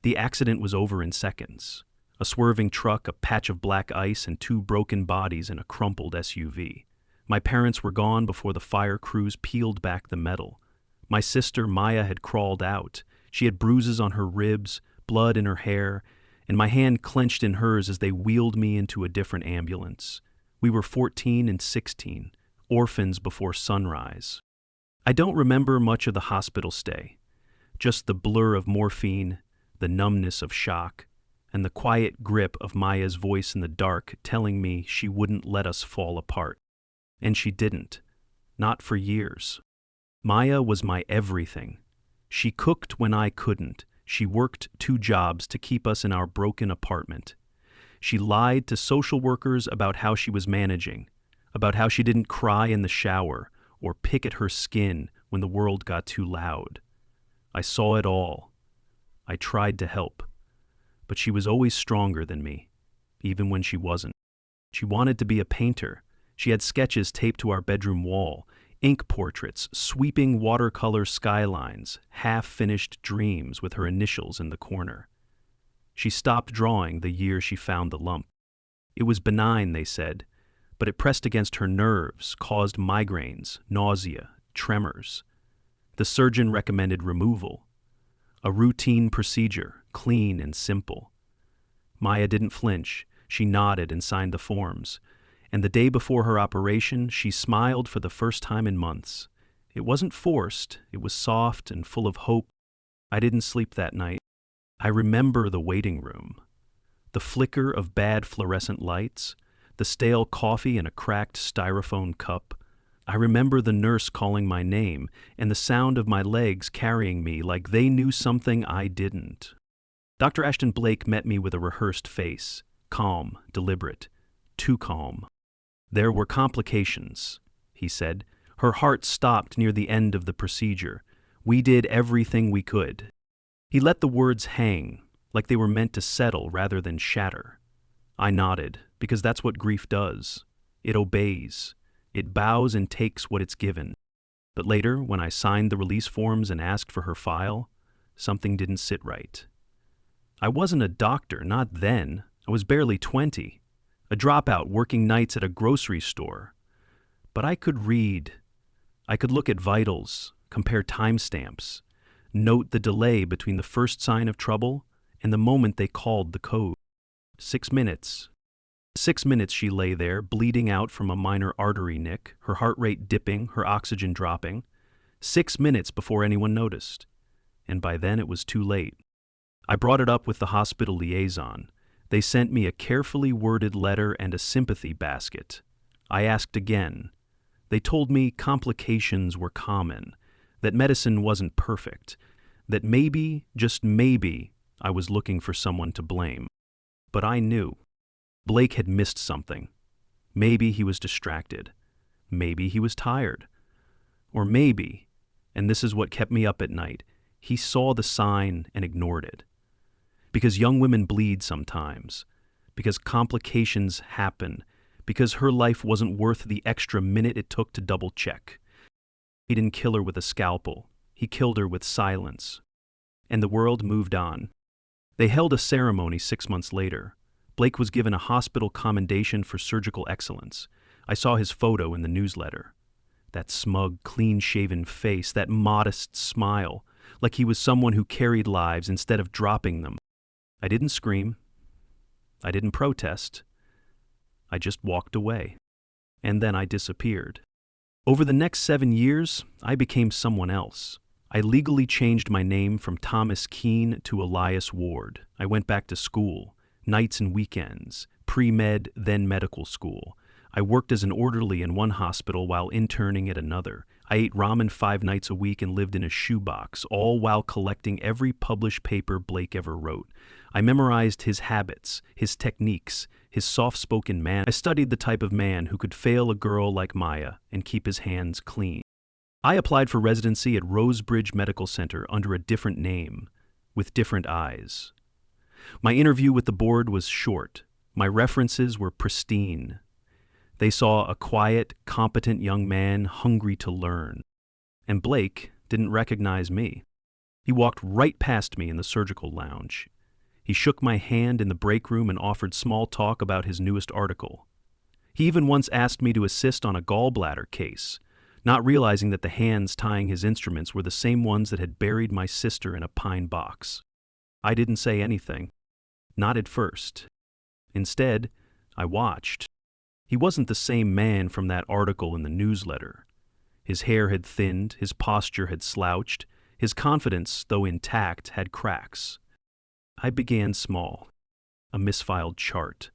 The accident was over in seconds. A swerving truck, a patch of black ice, and two broken bodies in a crumpled SUV. My parents were gone before the fire crews peeled back the metal. My sister, Maya, had crawled out. She had bruises on her ribs, blood in her hair, and my hand clenched in hers as they wheeled me into a different ambulance. We were 14 and 16, orphans before sunrise. I don't remember much of the hospital stay, just the blur of morphine, the numbness of shock, and the quiet grip of Maya's voice in the dark telling me she wouldn't let us fall apart. And she didn't. Not for years. Maya was my everything. She cooked when I couldn't. She worked 2 jobs to keep us in our broken apartment. She lied to social workers about how she was managing, about how she didn't cry in the shower or pick at her skin when the world got too loud. I saw it all. I tried to help. But she was always stronger than me, even when she wasn't. She wanted to be a painter. She had sketches taped to our bedroom wall, ink portraits, sweeping watercolor skylines, half-finished dreams with her initials in the corner. She stopped drawing the year she found the lump. It was benign, they said, but it pressed against her nerves, caused migraines, nausea, tremors. The surgeon recommended removal. A routine procedure, clean and simple. Maya didn't flinch. She nodded and signed the forms. And the day before her operation, she smiled for the first time in months. It wasn't forced. It was soft and full of hope. I didn't sleep that night. I remember the waiting room. The flicker of bad fluorescent lights, the stale coffee in a cracked styrofoam cup. I remember the nurse calling my name and the sound of my legs carrying me like they knew something I didn't. Dr. Ashton Blake met me with a rehearsed face, calm, deliberate, too calm. There were complications, he said. Her heart stopped near the end of the procedure. We did everything we could. He let the words hang, like they were meant to settle rather than shatter. I nodded, because that's what grief does. It obeys. It bows and takes what it's given. But later, when I signed the release forms and asked for her file, something didn't sit right. I wasn't a doctor, not then. I was barely 20. A dropout working nights at a grocery store. But I could read. I could look at vitals, compare timestamps, note the delay between the first sign of trouble and the moment they called the code. 6 minutes. 6 minutes she lay there, bleeding out from a minor artery nick, her heart rate dipping, her oxygen dropping. 6 minutes before anyone noticed. And by then it was too late. I brought it up with the hospital liaison. They sent me a carefully worded letter and a sympathy basket. I asked again. They told me complications were common, that medicine wasn't perfect, that maybe, just maybe, I was looking for someone to blame. But I knew. Blake had missed something. Maybe he was distracted. Maybe he was tired. Or maybe, and this is what kept me up at night, he saw the sign and ignored it. Because young women bleed sometimes. Because complications happen. Because her life wasn't worth the extra minute it took to double-check. He didn't kill her with a scalpel. He killed her with silence. And the world moved on. They held a ceremony 6 months later. Blake was given a hospital commendation for surgical excellence. I saw his photo in the newsletter. That smug, clean-shaven face, that modest smile, like he was someone who carried lives instead of dropping them. I didn't scream. I didn't protest. I just walked away. And then I disappeared. Over the next 7 years, I became someone else. I legally changed my name from Thomas Keene to Elias Ward. I went back to school, nights and weekends, pre-med, then medical school. I worked as an orderly in one hospital while interning at another. I ate ramen 5 nights a week and lived in a shoebox, all while collecting every published paper Blake ever wrote. I memorized his habits, his techniques, his soft-spoken manner. I studied the type of man who could fail a girl like Maya and keep his hands clean. I applied for residency at Rosebridge Medical Center under a different name, with different eyes. My interview with the board was short. My references were pristine. They saw a quiet, competent young man hungry to learn. And Blake didn't recognize me. He walked right past me in the surgical lounge. He shook my hand in the break room and offered small talk about his newest article. He even once asked me to assist on a gallbladder case, not realizing that the hands tying his instruments were the same ones that had buried my sister in a pine box. I didn't say anything. Not at first. Instead, I watched. He wasn't the same man from that article in the newsletter. His hair had thinned, his posture had slouched, his confidence, though intact, had cracks. I began small. A misfiled chart,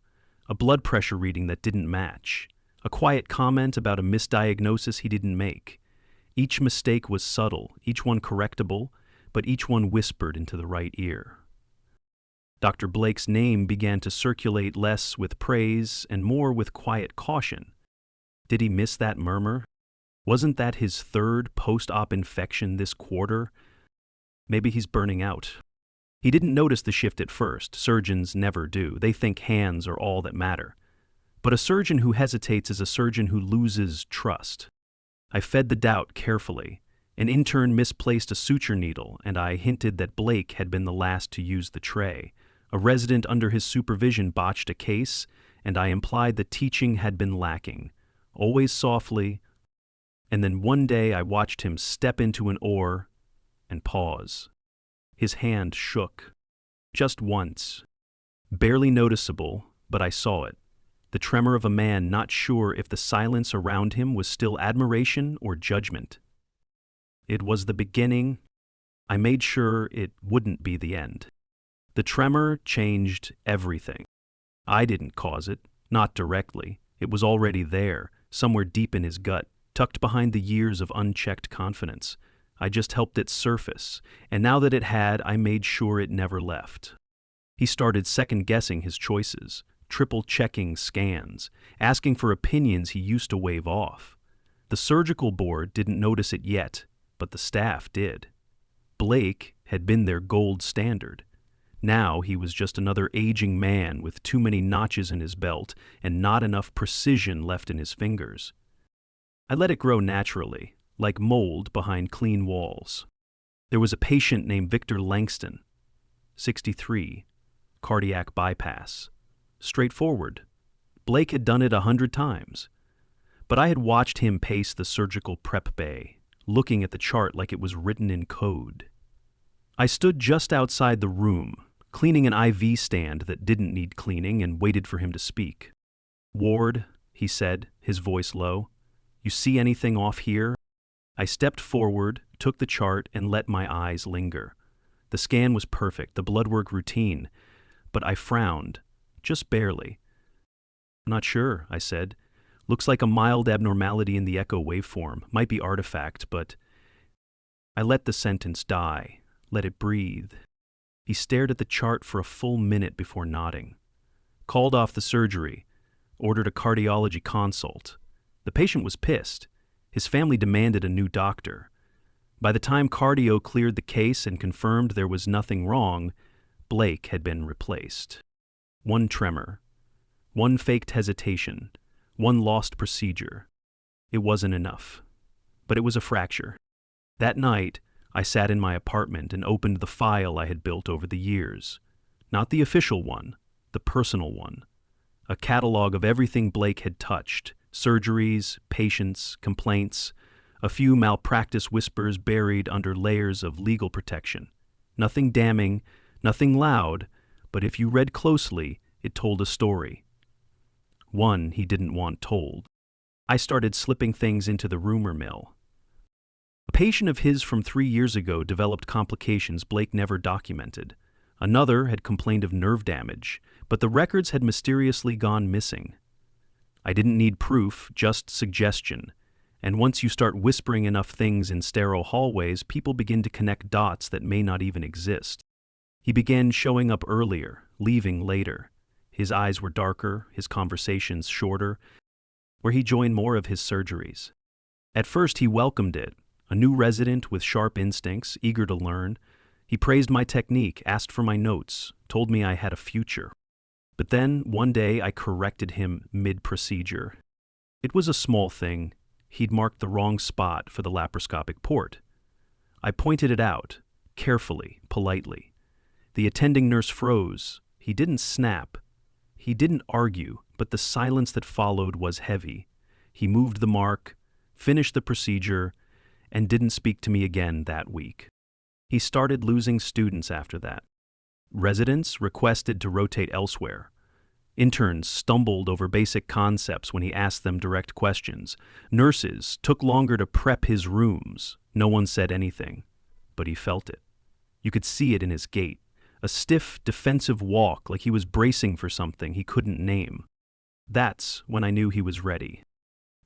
a blood pressure reading that didn't match, a quiet comment about a misdiagnosis he didn't make. Each mistake was subtle, each one correctable, but each one whispered into the right ear. Dr. Blake's name began to circulate less with praise and more with quiet caution. Did he miss that murmur? Wasn't that his third post-op infection this quarter? Maybe he's burning out. He didn't notice the shift at first. Surgeons never do. They think hands are all that matter. But a surgeon who hesitates is a surgeon who loses trust. I fed the doubt carefully. An intern misplaced a suture needle, and I hinted that Blake had been the last to use the tray. A resident under his supervision botched a case, and I implied the teaching had been lacking. Always softly. And then one day I watched him step into an oar and pause. His hand shook. Just once. Barely noticeable, but I saw it. The tremor of a man not sure if the silence around him was still admiration or judgment. It was the beginning. I made sure it wouldn't be the end. The tremor changed everything. I didn't cause it, not directly. It was already there, somewhere deep in his gut, tucked behind the years of unchecked confidence. I just helped it surface, and now that it had, I made sure it never left. He started second-guessing his choices, triple-checking scans, asking for opinions he used to wave off. The surgical board didn't notice it yet, but the staff did. Blake had been their gold standard. Now he was just another aging man with too many notches in his belt and not enough precision left in his fingers. I let it grow naturally, like mold behind clean walls. There was a patient named Victor Langston, 63, cardiac bypass. Straightforward. Blake had done it 100 times. But I had watched him pace the surgical prep bay, looking at the chart like it was written in code. I stood just outside the room, cleaning an IV stand that didn't need cleaning, and waited for him to speak. "Ward," he said, his voice low, "you see anything off here?" I stepped forward, took the chart, and let my eyes linger. The scan was perfect, the blood work routine, but I frowned, just barely. "Not sure," I said. "Looks like a mild abnormality in the echo waveform. Might be artifact, but—" I let the sentence die, let it breathe. He stared at the chart for a full minute before nodding. Called off the surgery, ordered a cardiology consult. The patient was pissed. His family demanded a new doctor. By the time cardio cleared the case and confirmed there was nothing wrong, Blake had been replaced. One tremor, one faked hesitation, one lost procedure. It wasn't enough. But it was a fracture. That night, I sat in my apartment and opened the file I had built over the years. Not the official one, the personal one. A catalog of everything Blake had touched. Surgeries, patients, complaints, a few malpractice whispers buried under layers of legal protection. Nothing damning, nothing loud, but if you read closely, it told a story. One he didn't want told. I started slipping things into the rumor mill. A patient of his from 3 years ago developed complications Blake never documented. Another had complained of nerve damage, but the records had mysteriously gone missing. I didn't need proof, just suggestion. And once you start whispering enough things in sterile hallways, people begin to connect dots that may not even exist. He began showing up earlier, leaving later. His eyes were darker, his conversations shorter, where he joined more of his surgeries. At first he welcomed it, a new resident with sharp instincts, eager to learn. He praised my technique, asked for my notes, told me I had a future. But then, one day, I corrected him mid-procedure. It was a small thing. He'd marked the wrong spot for the laparoscopic port. I pointed it out, carefully, politely. The attending nurse froze. He didn't snap. He didn't argue, but the silence that followed was heavy. He moved the mark, finished the procedure, and didn't speak to me again that week. He started losing students after that. Residents requested to rotate elsewhere. Interns stumbled over basic concepts when he asked them direct questions. Nurses took longer to prep his rooms. No one said anything, but he felt it. You could see it in his gait, a stiff, defensive walk like he was bracing for something he couldn't name. That's when I knew he was ready.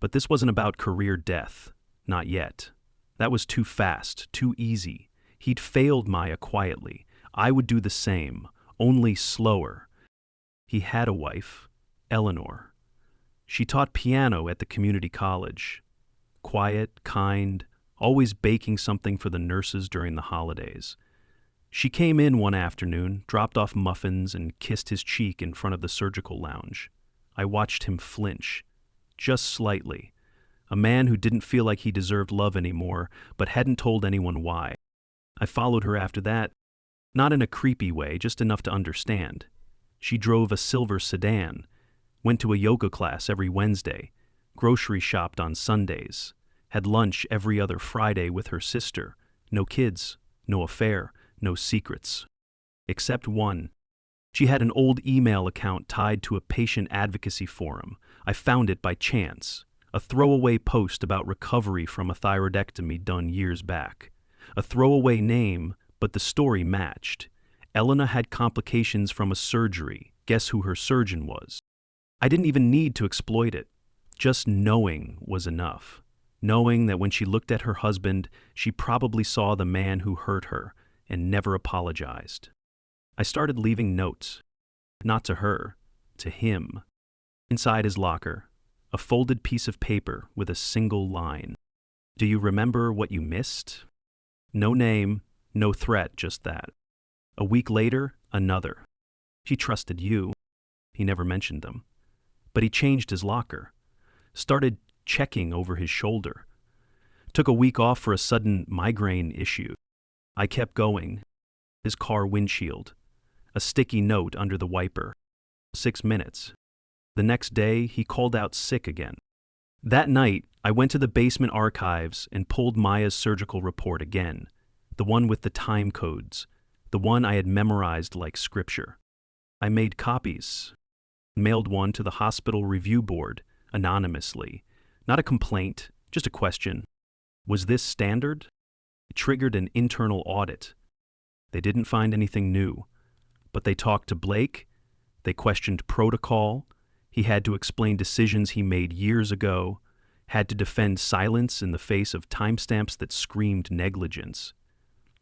But this wasn't about career death. Not yet. That was too fast, too easy. He'd failed Maya quietly. I would do the same, only slower. He had a wife, Eleanor. She taught piano at the community college. Quiet, kind, always baking something for the nurses during the holidays. She came in one afternoon, dropped off muffins, and kissed his cheek in front of the surgical lounge. I watched him flinch, just slightly. A man who didn't feel like he deserved love anymore, but hadn't told anyone why. I followed her after that, not in a creepy way, just enough to understand. She drove a silver sedan, went to a yoga class every Wednesday, grocery shopped on Sundays, had lunch every other Friday with her sister. No kids, no affair, no secrets. Except one. She had an old email account tied to a patient advocacy forum. I found it by chance. A throwaway post about recovery from a thyroidectomy done years back. A throwaway name, but the story matched. Elena had complications from a surgery. Guess who her surgeon was? I didn't even need to exploit it. Just knowing was enough. Knowing that when she looked at her husband, she probably saw the man who hurt her and never apologized. I started leaving notes. Not to her, to him. Inside his locker, a folded piece of paper with a single line. Do you remember what you missed? No name, no threat, just that. A week later, another. He trusted you. He never mentioned them. But he changed his locker. Started checking over his shoulder. Took a week off for a sudden migraine issue. I kept going. His car windshield. A sticky note under the wiper. 6 minutes. The next day, he called out sick again. That night, I went to the basement archives and pulled Maya's surgical report again. The one with the time codes. The one I had memorized like scripture. I made copies. Mailed one to the hospital review board, anonymously. Not a complaint, just a question. Was this standard? It triggered an internal audit. They didn't find anything new. But they talked to Blake. They questioned protocol. He had to explain decisions he made years ago. Had to defend silence in the face of timestamps that screamed negligence.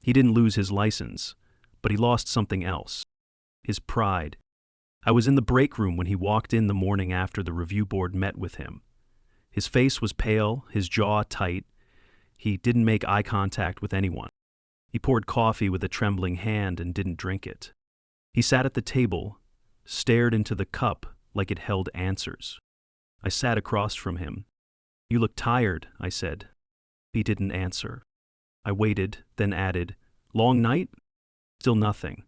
He didn't lose his license, but he lost something else. His pride. I was in the break room when he walked in the morning after the review board met with him. His face was pale, his jaw tight. He didn't make eye contact with anyone. He poured coffee with a trembling hand and didn't drink it. He sat at the table, stared into the cup like it held answers. I sat across from him. You look tired, I said. He didn't answer. I waited, then added, long night? Still nothing.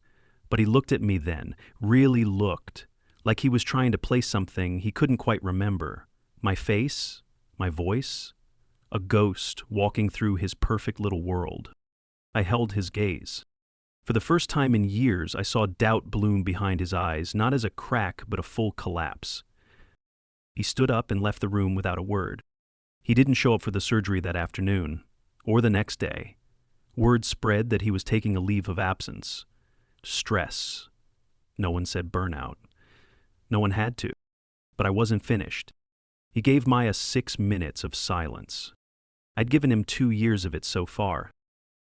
But he looked at me then, really looked, like he was trying to place something he couldn't quite remember. My face, my voice, a ghost walking through his perfect little world. I held his gaze. For the first time in years, I saw doubt bloom behind his eyes, not as a crack, but a full collapse. He stood up and left the room without a word. He didn't show up for the surgery that afternoon, or the next day. Word spread that he was taking a leave of absence. Stress. No one said burnout. No one had to. But I wasn't finished. He gave Maya 6 minutes of silence. I'd given him 2 years of it so far,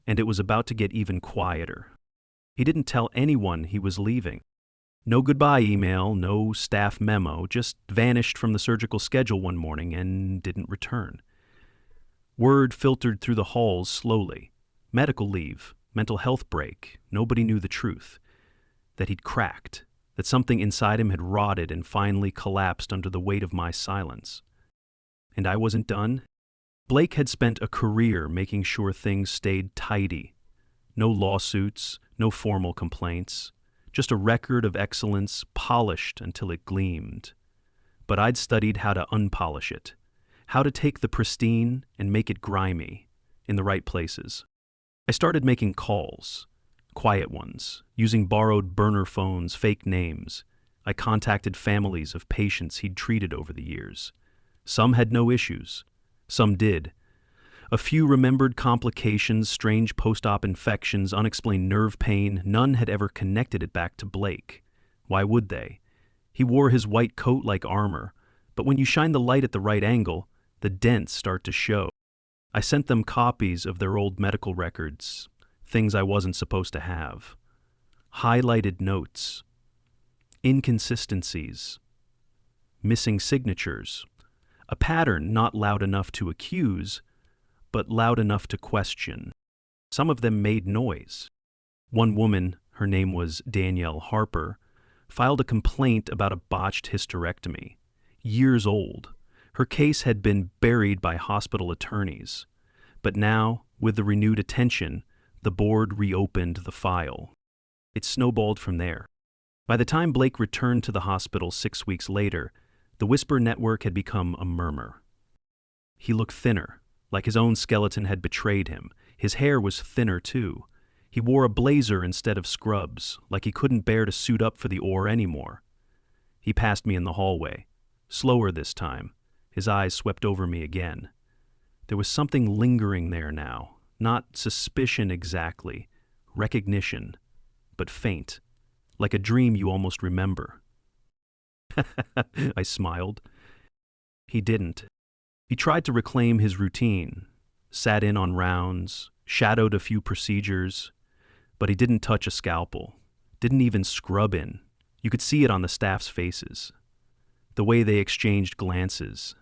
and it was about to get even quieter. He didn't tell anyone he was leaving. No goodbye email, no staff memo, just vanished from the surgical schedule one morning and didn't return. Word filtered through the halls slowly. Medical leave, mental health break, nobody knew the truth. That he'd cracked, that something inside him had rotted and finally collapsed under the weight of my silence. And I wasn't done. Blake had spent a career making sure things stayed tidy. No lawsuits, no formal complaints. Just a record of excellence polished until it gleamed. But I'd studied how to unpolish it, how to take the pristine and make it grimy, in the right places. I started making calls, quiet ones, using borrowed burner phones, fake names. I contacted families of patients he'd treated over the years. Some had no issues. Some did. A few remembered complications, strange post-op infections, unexplained nerve pain. None had ever connected it back to Blake. Why would they? He wore his white coat like armor, but when you shine the light at the right angle, the dents start to show. I sent them copies of their old medical records, things I wasn't supposed to have. Highlighted notes. Inconsistencies. Missing signatures. A pattern not loud enough to accuse, but loud enough to question. Some of them made noise. One woman, her name was Danielle Harper, filed a complaint about a botched hysterectomy. Years old. Her case had been buried by hospital attorneys. But now, with the renewed attention, the board reopened the file. It snowballed from there. By the time Blake returned to the hospital 6 weeks later, the Whisper network had become a murmur. He looked thinner, like his own skeleton had betrayed him. His hair was thinner, too. He wore a blazer instead of scrubs, like he couldn't bear to suit up for the OR anymore. He passed me in the hallway, slower this time. His eyes swept over me again. There was something lingering there now, not suspicion exactly, recognition, but faint, like a dream you almost remember. I smiled. He didn't. He tried to reclaim his routine, sat in on rounds, shadowed a few procedures, but he didn't touch a scalpel, didn't even scrub in. You could see it on the staff's faces. The way they exchanged glances.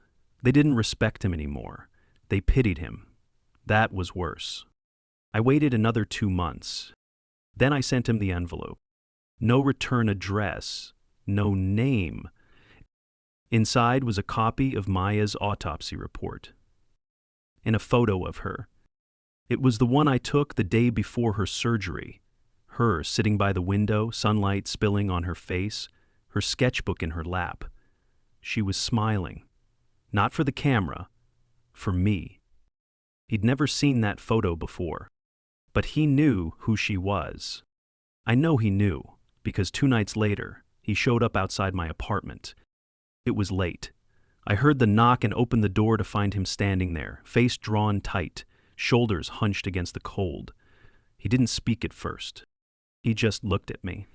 They didn't respect him anymore. They pitied him. That was worse. I waited another 2 months. Then I sent him the envelope. No return address, no name. Inside was a copy of Maya's autopsy report and a photo of her. It was the one I took the day before her surgery. Her sitting by the window, sunlight spilling on her face, her sketchbook in her lap. She was smiling. Not for the camera, for me. He'd never seen that photo before, but he knew who she was. I know he knew, because 2 nights later, he showed up outside my apartment. It was late. I heard the knock and opened the door to find him standing there, face drawn tight, shoulders hunched against the cold. He didn't speak at first. He just looked at me.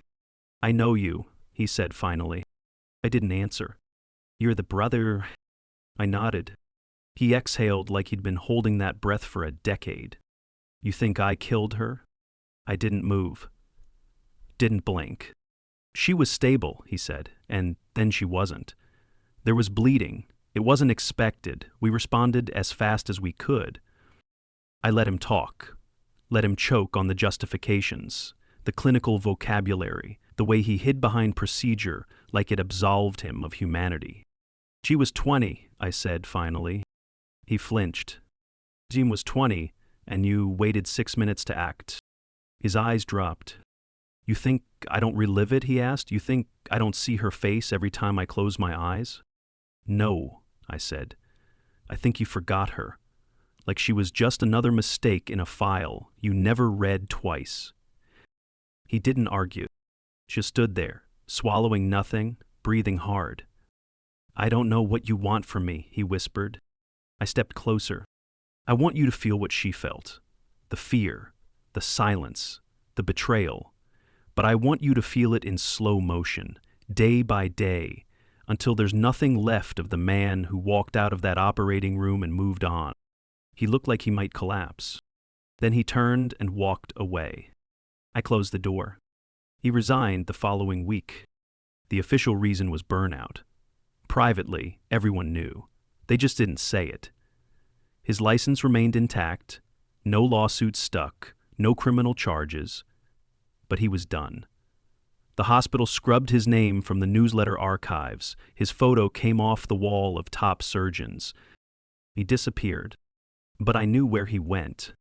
"I know you," he said finally. I didn't answer. "You're the brother—" I nodded. He exhaled like he'd been holding that breath for a decade. "You think I killed her?" I didn't move. Didn't blink. "She was stable," he said, "and then she wasn't. There was bleeding. It wasn't expected. We responded as fast as we could." I let him talk, let him choke on the justifications, the clinical vocabulary, the way he hid behind procedure like it absolved him of humanity. "She was 20, I said finally. He flinched. "Jean was 20, and you waited 6 minutes to act." His eyes dropped. "You think I don't relive it?" he asked. "You think I don't see her face every time I close my eyes?" "No," I said. "I think you forgot her. Like she was just another mistake in a file you never read twice." He didn't argue. Just stood there, swallowing nothing, breathing hard. "I don't know what you want from me," he whispered. I stepped closer. "I want you to feel what she felt. The fear, the silence, the betrayal. But I want you to feel it in slow motion, day by day, until there's nothing left of the man who walked out of that operating room and moved on." He looked like he might collapse. Then he turned and walked away. I closed the door. He resigned the following week. The official reason was burnout. Privately, everyone knew. They just didn't say it. His license remained intact, no lawsuits stuck, no criminal charges, but he was done. The hospital scrubbed his name from the newsletter archives. His photo came off the wall of top surgeons. He disappeared, but I knew where he went.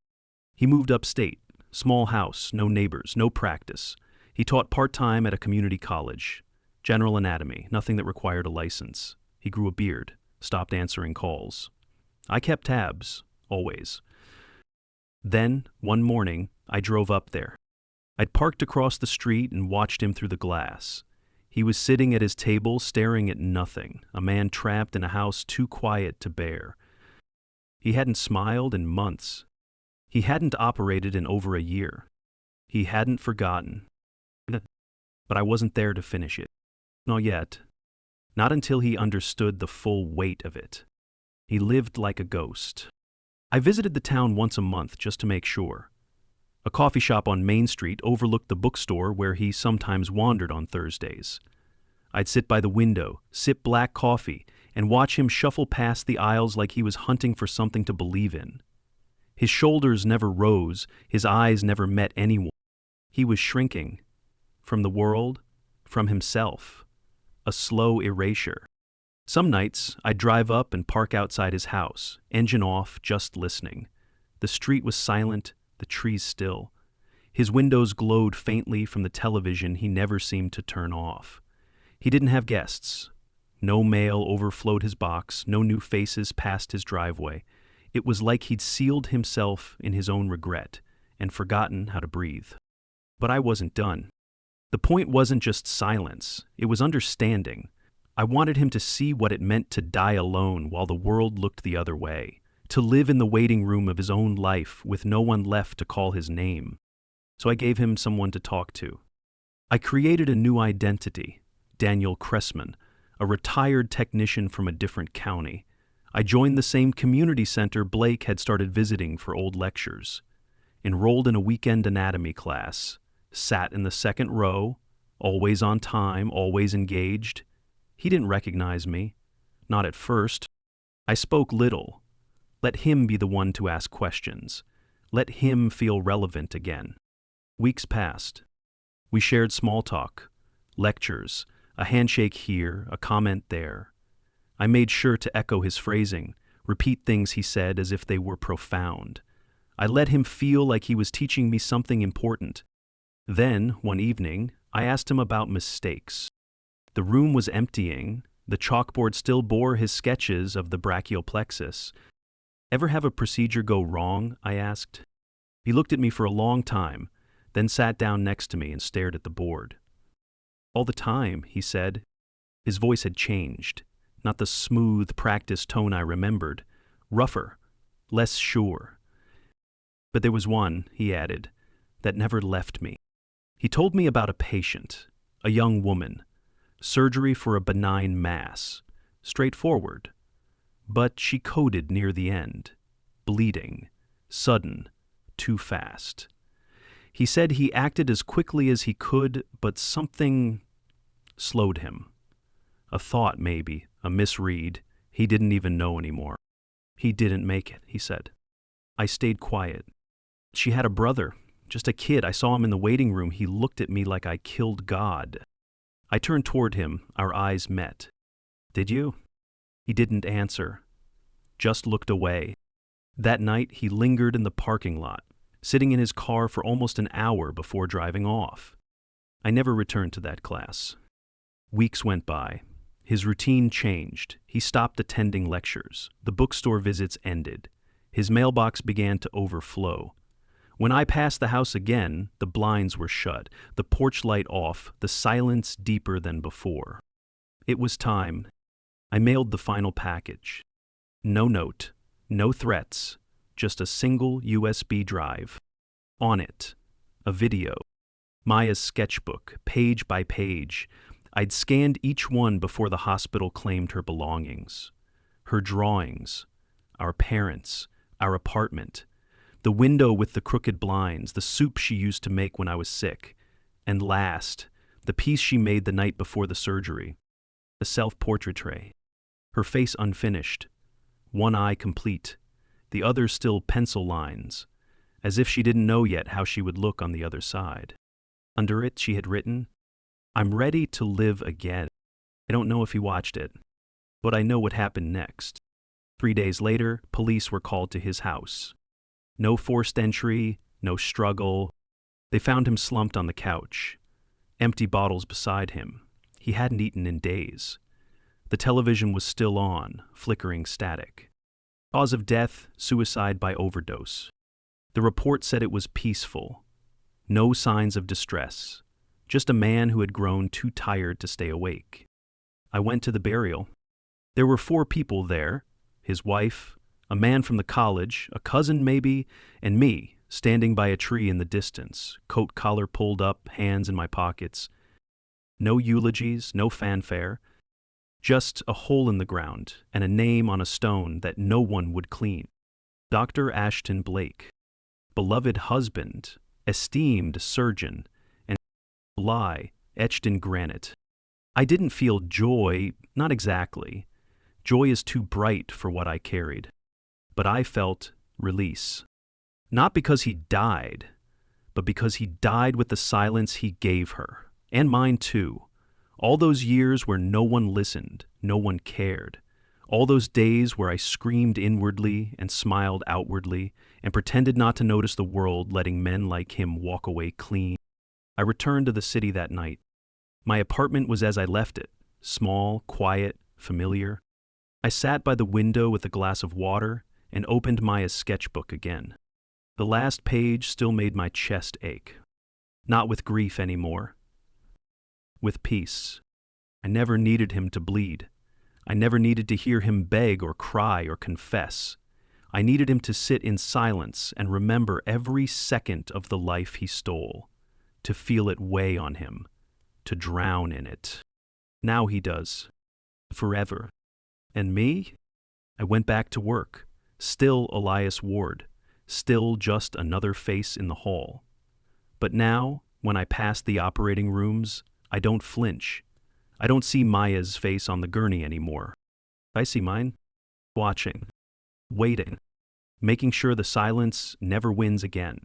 He moved upstate, Small house, no neighbors, no practice. He taught part-time at a community college. General anatomy, nothing that required a license. He grew a beard, stopped answering calls. I kept tabs, always. Then, one morning, I drove up there. I'd parked across the street and watched him through the glass. He was sitting at his table staring at nothing, a man trapped in a house too quiet to bear. He hadn't smiled in months. He hadn't operated in over a year. He hadn't forgotten. But I wasn't there to finish it. Not yet. Not until he understood the full weight of it. He lived like a ghost. I visited the town once a month just to make sure. A coffee shop on Main Street overlooked the bookstore where he sometimes wandered on Thursdays. I'd sit by the window, sip black coffee, and watch him shuffle past the aisles like he was hunting for something to believe in. His shoulders never rose, his eyes never met anyone. He was shrinking. From the world, from himself. A slow erasure. Some nights, I'd drive up and park outside his house, engine off, just listening. The street was silent, the trees still. His windows glowed faintly from the television he never seemed to turn off. He didn't have guests. No mail overflowed his box, no new faces passed his driveway. It was like he'd sealed himself in his own regret and forgotten how to breathe. But I wasn't done. The point wasn't just silence, it was understanding. I wanted him to see what it meant to die alone while the world looked the other way, to live in the waiting room of his own life with no one left to call his name. So I gave him someone to talk to. I created a new identity, Daniel Cressman, a retired technician from a different county. I joined the same community center Blake had started visiting for old lectures. Enrolled in a weekend anatomy class. Sat in the second row, always on time, always engaged. He didn't recognize me. Not at first. I spoke little. Let him be the one to ask questions. Let him feel relevant again. Weeks passed. We shared small talk, lectures, a handshake here, a comment there. I made sure to echo his phrasing, repeat things he said as if they were profound. I let him feel like he was teaching me something important. Then, one evening, I asked him about mistakes. The room was emptying. The chalkboard still bore his sketches of the brachial plexus. Ever have a procedure go wrong? I asked. He looked at me for a long time, then sat down next to me and stared at the board. All the time, he said. His voice had changed. Not the smooth, practiced tone I remembered. Rougher, less sure. But there was one, he added, that never left me. He told me about a patient, a young woman, surgery for a benign mass, straightforward. But she coded near the end, bleeding, sudden, too fast. He said he acted as quickly as he could, but something slowed him. A thought, maybe, a misread. He didn't even know anymore. He didn't make it, he said. I stayed quiet. She had a brother. Just a kid. I saw him in the waiting room. He looked at me like I killed God. I turned toward him. Our eyes met. Did you? He didn't answer. Just looked away. That night, he lingered in the parking lot, sitting in his car for almost an hour before driving off. I never returned to that class. Weeks went by. His routine changed. He stopped attending lectures. The bookstore visits ended. His mailbox began to overflow. When I passed the house again, the blinds were shut, the porch light off, the silence deeper than before. It was time. I mailed the final package. No note, no threats, just a single USB drive. On it, a video. Maya's sketchbook, page by page. I'd scanned each one before the hospital claimed her belongings. Her drawings, our parents, our apartment, the window with the crooked blinds, the soup she used to make when I was sick, and last, the piece she made the night before the surgery, a self-portrait, her face unfinished, one eye complete, the other still pencil lines, as if she didn't know yet how she would look on the other side. Under it, she had written, "I'm ready to live again." I don't know if he watched it, but I know what happened next. 3 days later, police were called to his house. No forced entry, no struggle. They found him slumped on the couch, empty bottles beside him. He hadn't eaten in days. The television was still on, flickering static. Cause of death, suicide by overdose. The report said it was peaceful. No signs of distress. Just a man who had grown too tired to stay awake. I went to the burial. There were 4 people there, his wife, a man from the college, a cousin maybe, and me, standing by a tree in the distance, coat collar pulled up, hands in my pockets. No eulogies, no fanfare. Just a hole in the ground and a name on a stone that no one would clean. Dr. Ashton Blake, beloved husband, esteemed surgeon, and lie etched in granite. I didn't feel joy, not exactly. Joy is too bright for what I carried. But I felt release. Not because he died, but because he died with the silence he gave her, and mine too. All those years where no one listened, no one cared. All those days where I screamed inwardly and smiled outwardly and pretended not to notice the world letting men like him walk away clean. I returned to the city that night. My apartment was as I left it, small, quiet, familiar. I sat by the window with a glass of water and opened Maya's sketchbook again. The last page still made my chest ache. Not with grief anymore. With peace. I never needed him to bleed. I never needed to hear him beg or cry or confess. I needed him to sit in silence and remember every second of the life he stole, to feel it weigh on him, to drown in it. Now he does. Forever. And me? I went back to work, still Elias Ward, still just another face in the hall. But now, when I pass the operating rooms, I don't flinch. I don't see Maya's face on the gurney anymore. I see mine, watching, waiting, making sure the silence never wins again.